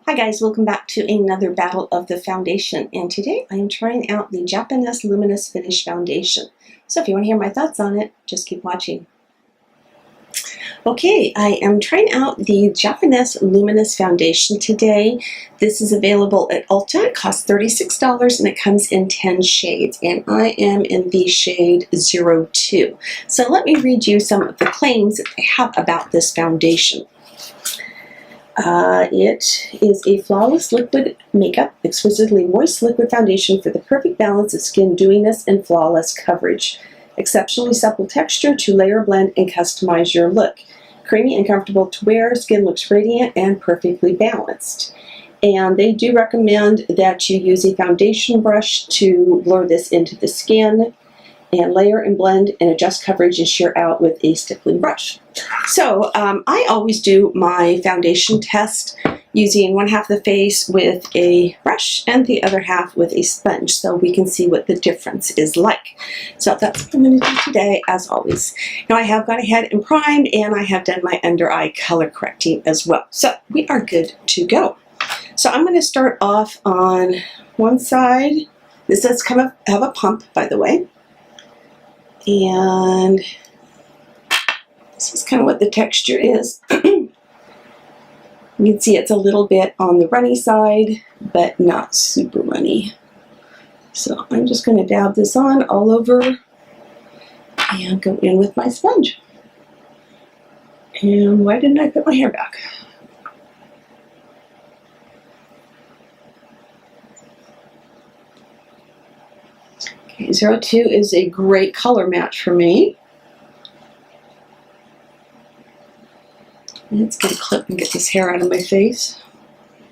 Hi guys, welcome back to another battle of the foundation, and today I am trying out the Japonesque Luminous Finish Foundation. So if you want to hear my thoughts on it, just keep watching. Okay, I am trying out the Japonesque Luminous Foundation today. This is available at Ulta. It costs $36 and it comes in 10 shades, and I am in the shade 02. So let me read you some of the claims that they have about this foundation. It is a flawless liquid makeup, exquisitely moist liquid foundation for the perfect balance of skin dewiness and flawless coverage. Exceptionally supple texture to layer, blend, and customize your look. Creamy and comfortable to wear, skin looks radiant and perfectly balanced. And they do recommend that you use a foundation brush to blur this into the skin, and layer and blend and adjust coverage and sheer out with a stippling brush. So I always do my foundation test using one half of the face with a brush and the other half with a sponge, so we can see what the difference is like. So that's what I'm going to do today, as always. Now I have gone ahead and primed, and I have done my under eye color correcting as well. So we are good to go. So I'm going to start off on one side. This does have a pump, by the way. And this is kind of what the texture is. You can see it's a little bit on the runny side, but not super runny. So I'm just going to dab this on all over and go in with my sponge. And why didn't I put my hair back? Okay, 02 is a great color match for me. Let's get a clip and get this hair out of my face.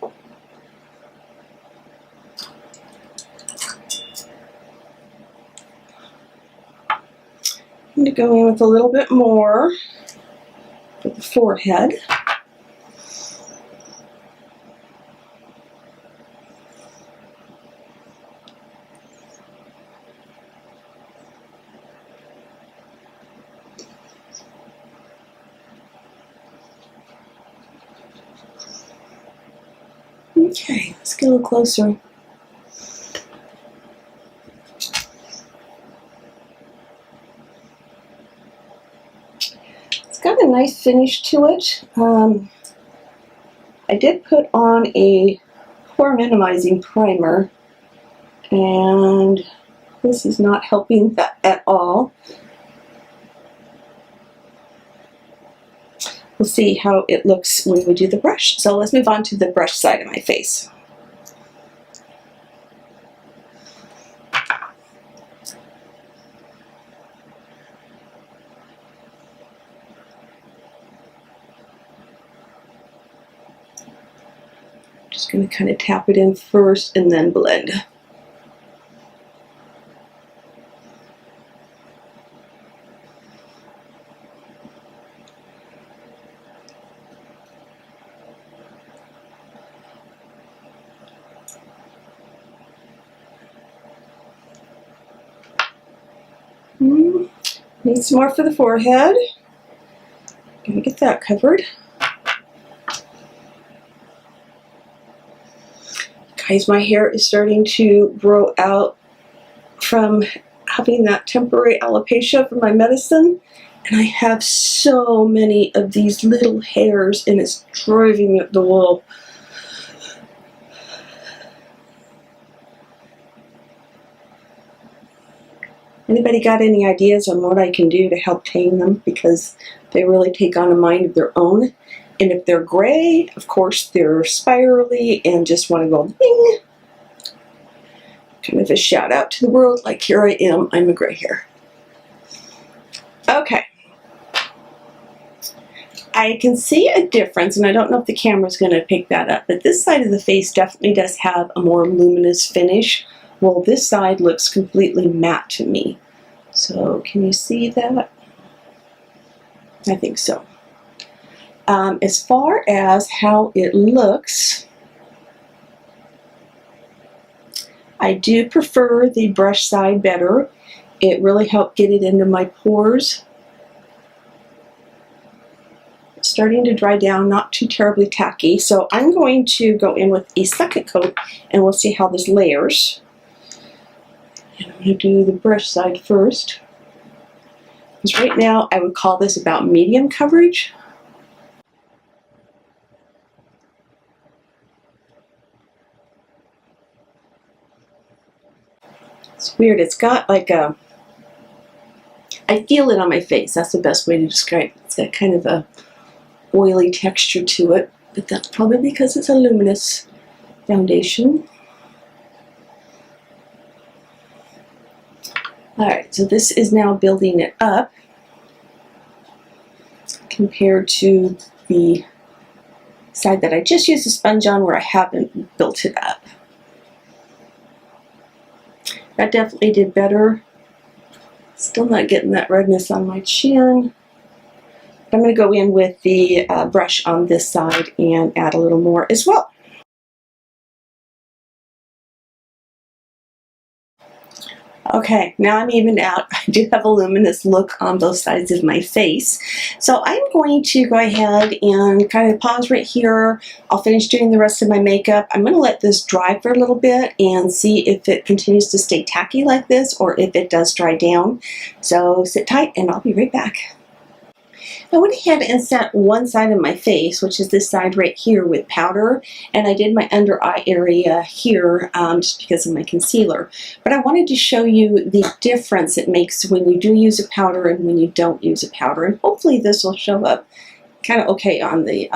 I'm going to go in with a little bit more for the forehead. Okay, let's get a little closer. It's got a nice finish to it. I did put on a pore minimizing primer, and this is not helping that at all. We'll see how it looks when we do the brush. So let's move on to the brush side of my face. Just going to kind of tap it in first and then blend. Need some more for the forehead. Gonna get that covered. Guys, my hair is starting to grow out from having that temporary alopecia from my medicine, and I have so many of these little hairs, and it's driving me up the wall. Anybody got any ideas on what I can do to help tame them? Because they really take on a mind of their own. And if they're gray, of course, they're spirally and just want to go bing. Kind of a shout out to the world, like here I am, I'm a gray hair. Okay. I can see a difference, and I don't know if the camera's going to pick that up, but this side of the face definitely does have a more luminous finish. Well, this side looks completely matte to me. So, can you see that? I think so. As far as how it looks, I do prefer the brush side better. It really helped get it into my pores. starting to dry down, not too terribly tacky. So I'm going to go in with a second coat and we'll see how this layers. And I'm going to do the brush side first. Because right now I would call this about medium coverage. It's weird, it's got like a, I feel it on my face, that's the best way to describe it. It's got kind of a oily texture to it, but that's probably because it's a luminous foundation. Alright, so this is now building it up compared to the side that I just used a sponge on where I haven't built it up. That definitely did better. Still not getting that redness on my chin. I'm going to go in with the brush on this side and add a little more as well. Okay, now I'm evened out. I do have a luminous look on both sides of my face. So I'm going to go ahead and kind of pause right here. I'll finish doing the rest of my makeup. I'm going to let this dry for a little bit and see if it continues to stay tacky like this or if it does dry down. So sit tight and I'll be right back. I went ahead and set one side of my face, which is this side right here, with powder, and I did my under eye area here just because of my concealer. But I wanted to show you the difference it makes when you do use a powder and when you don't use a powder, and hopefully this will show up kind of okay on the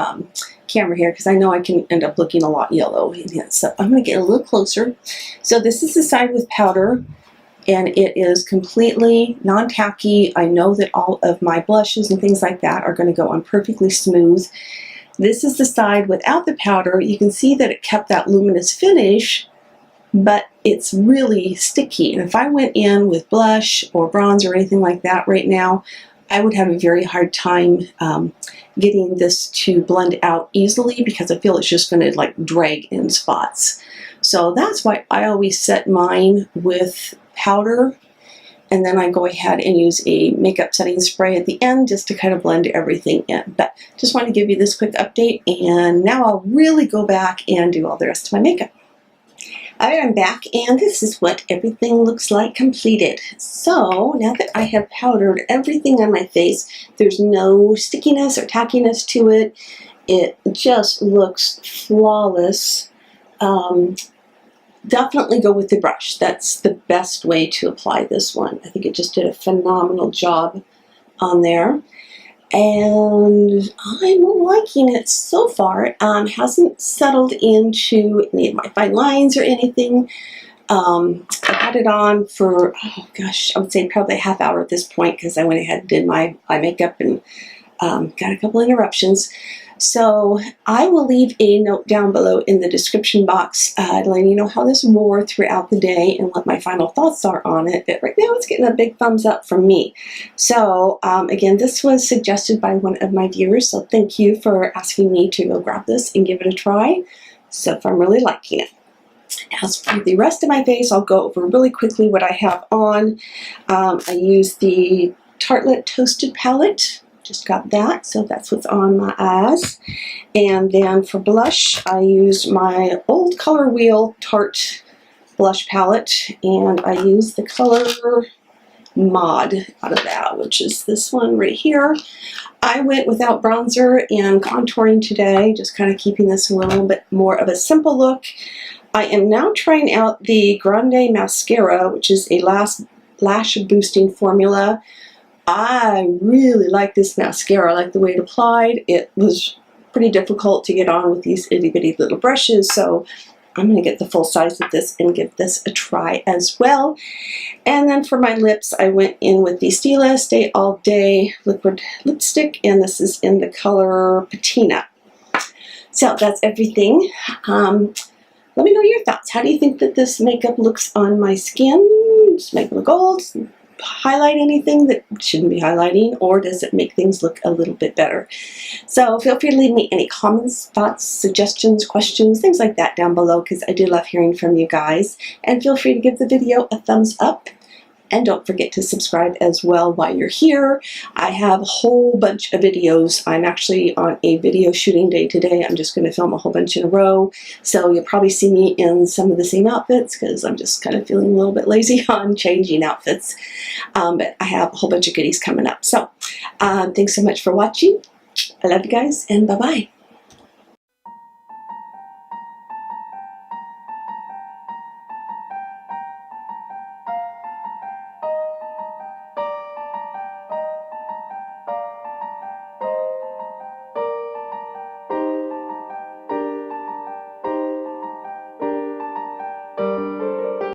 camera here, because I know I can end up looking a lot yellow in it. So I'm going to get a little closer. So this is the side with powder. And it is completely non-tacky. I know that all of my blushes and things like that are going to go on perfectly smooth. This is the side without the powder. You can see that it kept that luminous finish, but it's really sticky. And if I went in with blush or bronze or anything like that right now, I would have a very hard time getting this to blend out easily, because I feel it's just going to like drag in spots. So that's why I always set mine with powder, and then I go ahead and use a makeup setting spray at the end just to kind of blend everything in. But just want to give you this quick update, and now I'll really go back and do all the rest of my makeup. Alright, I'm back, and this is what everything looks like completed. So now that I have powdered everything on my face, there's no stickiness or tackiness to it. It just looks flawless. Definitely go with the brush. That's the best way to apply this one. I think it just did a phenomenal job on there. And I'm liking it so far. It hasn't settled into any of my fine lines or anything. I had it on for, oh gosh, I would say probably a half hour at this point, because I went ahead and did my eye makeup and got a couple interruptions. So I will leave a note down below in the description box letting you know how this wore throughout the day and what my final thoughts are on it. But right now it's getting a big thumbs up from me. So again, this was suggested by one of my viewers, so thank you for asking me to go grab this and give it a try. So I'm really liking it. As for the rest of my face, I'll go over really quickly what I have on. I use the Tartelette Toasted palette. Just got that, so that's what's on my eyes. And then for blush, I use my old Color Wheel Tarte blush palette, and I use the color Mod out of that, which is this one right here. I went without bronzer and contouring today, just kind of keeping this a little bit more of a simple look. I am now trying out the Grande Mascara, which is a lash boosting formula. I really like this mascara. I like the way it applied. It was pretty difficult to get on with these itty bitty little brushes, so I'm going to get the full size of this and give this a try as well. And then for my lips, I went in with the Stila Stay All Day liquid lipstick, and this is in the color Patina. So that's everything. Let me know your thoughts. How do you think that this makeup looks on my skin? Does it make it look gold? Highlight anything that shouldn't be highlighting, or does it make things look a little bit better? So feel free to leave me any comments, thoughts, suggestions, questions, things like that down below, because I do love hearing from you guys. And feel free to give the video a thumbs up. And don't forget to subscribe as well while you're here. I have a whole bunch of videos. I'm actually on a video shooting day today. I'm just going to film a whole bunch in a row. So you'll probably see me in some of the same outfits because I'm just kind of feeling a little bit lazy on changing outfits. But I have a whole bunch of goodies coming up. So thanks so much for watching. I love you guys, and bye-bye.